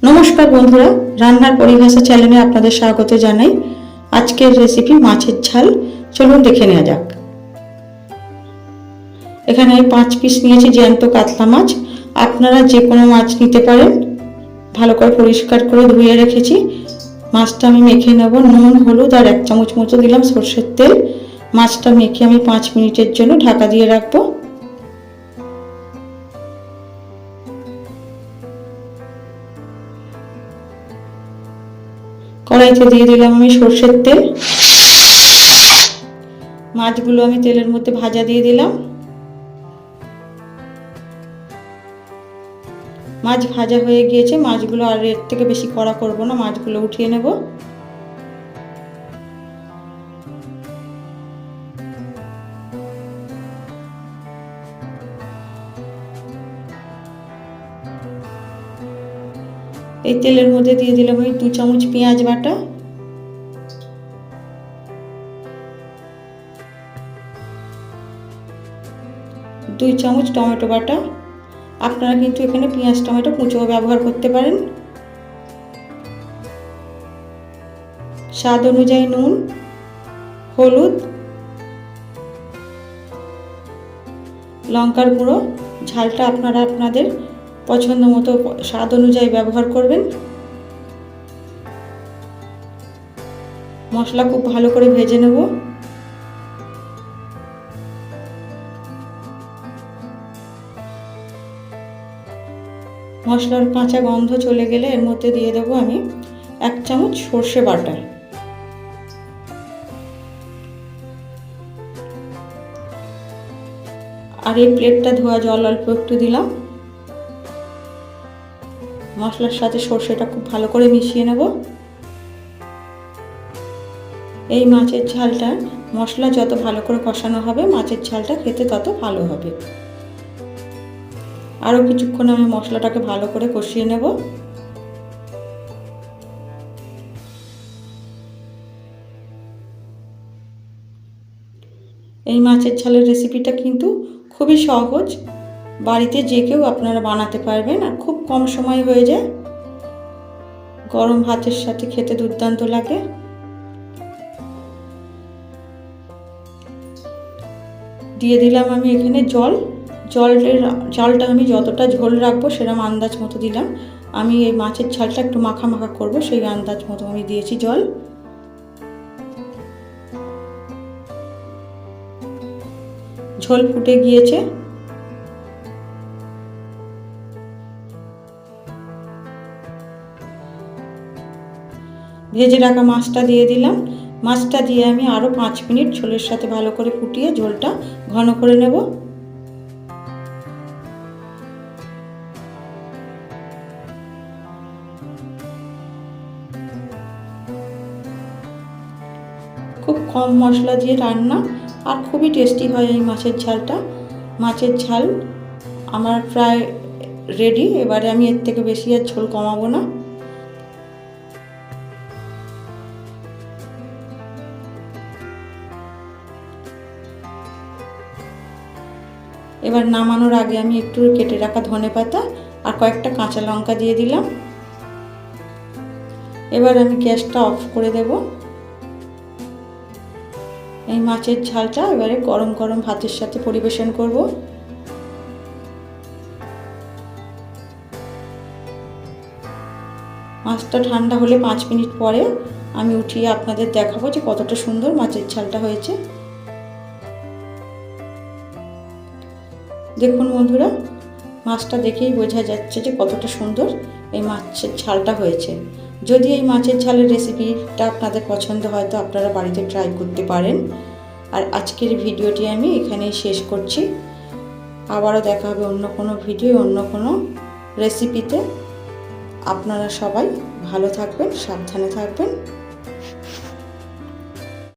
নমস্কার বন্ধুরা, রান্নার পরিভাষা চ্যানেলে আপনাদের স্বাগত জানাই। আজকের রেসিপি মাছের ঝাল। চলুন দেখে নেওয়া যাক। এখানে আমি 5 পিস নিয়েছি জ্যান্ত কাতলা মাছ। আপনারা যে কোনো মাছ নিতে পারেন। ভালো করে পরিষ্কার করে ধুয়ে রেখেছি। মাছটা আমি মেখে নেব। নুন, হলুদ আর 1 চামচ মতো দিলাম সরষের তেল। মাছটা মেখে আমি 5 মিনিটের জন্য ঢাকা দিয়ে রাখবো। কড়াইতে দিয়ে দিলাম আমি সরষের তেল। মাছগুলো আমি তেলের মধ্যে ভাজা দিয়ে দিলাম। মাছ ভাজা হয়ে গিয়েছে। মাছগুলো আর এর থেকে বেশি কড়া করব না, মাছগুলো উঠিয়ে নেব। এই তেলের মধ্যে দিয়ে দিলাম আমি 2 চামচ পেঁয়াজ বাটা, 2 চামচ টমেটো বাটা। আপনারা কিন্তু এখানে পেঁয়াজ টমেটো কুচো ব্যবহার করতে পারেন। স্বাদ অনুযায়ী নুন, হলুদ, লঙ্কার গুঁড়ো। ঝালটা আপনারা আপনাদের পছন্দ মতো স্বাদ অনুযায়ী ব্যবহার করবেন। মশলা খুব ভালো করে ভেজে নেব। মশলার কাঁচা গন্ধ চলে গেলে এর মধ্যে দিয়ে দেবো আমি 1 চামচ সর্ষে বাটা। আর এই প্লেটটা ধোয়া জল অল্প একটু দিলাম। মশলার সাথে সর্ষেটা খুব ভালো করে মিশিয়ে নেব। এই মাছের ঝালটা মশলা যত ভালো করে কষানো হবে, মাছের ঝালটা খেতে তত ভালো হবে। আরও কিছুক্ষণ আমি মশলাটাকে ভালো করে কষিয়ে নেব। এই মাছের ঝালের রেসিপিটা কিন্তু খুবই সহজ, বাড়িতে যে কেউ আপনারা বানাতে পারবেন আর খুব কম সময় হয়ে যায়। গরম ভাতের সাথে খেতে দুর্দান্ত লাগে। দিয়ে দিলাম আমি এখানে জলটা আমি যতটা ঝোল রাখবো সেরকম আন্দাজ মতো দিলাম। আমি এই মাছের ঝালটা একটু মাখা মাখা করব, সেই আন্দাজ মতো আমি দিয়েছি জল। ঝোল ফুটে গিয়েছে। ভেজে রাখা মাছটা দিয়ে দিলাম। মাছটা দিয়ে আমি আরও 5 মিনিট ঝোলের সাথে ভালো করে ফুটিয়ে ঝোলটা ঘন করে নেব। খুব কম মশলা দিয়ে রান্না আর খুবই টেস্টি হয় এই মাছের ঝালটা। মাছের ঝাল আমার প্রায় রেডি। এবারে আমি এর থেকে বেশি আর ঝোল কমাবো না। এবার নামানোর আগে আমি একটু কেটে রাখা ধনেপাতা আর কয়েকটা কাঁচা লঙ্কা দিয়ে দিলাম। এবার আমি গ্যাসটা অফ করে দেব। এই মাছের ঝালটা এবারে গরম গরম ভাতের সাথে পরিবেশন করব। মাছটা ঠান্ডা হলে 5 মিনিট পরে আমি উঠিয়ে আপনাদের দেখাবো যে কতটা সুন্দর মাছের ঝালটা হয়েছে। দেখুন বন্ধুরা, মাছটা দেখেই বোঝা যাচ্ছে যে কতটা সুন্দর এই মাছের ঝালটা হয়েছে। যদি এই মাছের ঝালের রেসিপিটা আপনাদের পছন্দ হয় তো আপনারা বাড়িতে ট্রাই করতে পারেন। আর আজকের ভিডিওটি আমি এখানেই শেষ করছি। আবারও দেখা হবে অন্য কোনো ভিডিও, অন্য কোনো রেসিপিতে। আপনারা সবাই ভালো থাকবেন, সাবধানে থাকবেন।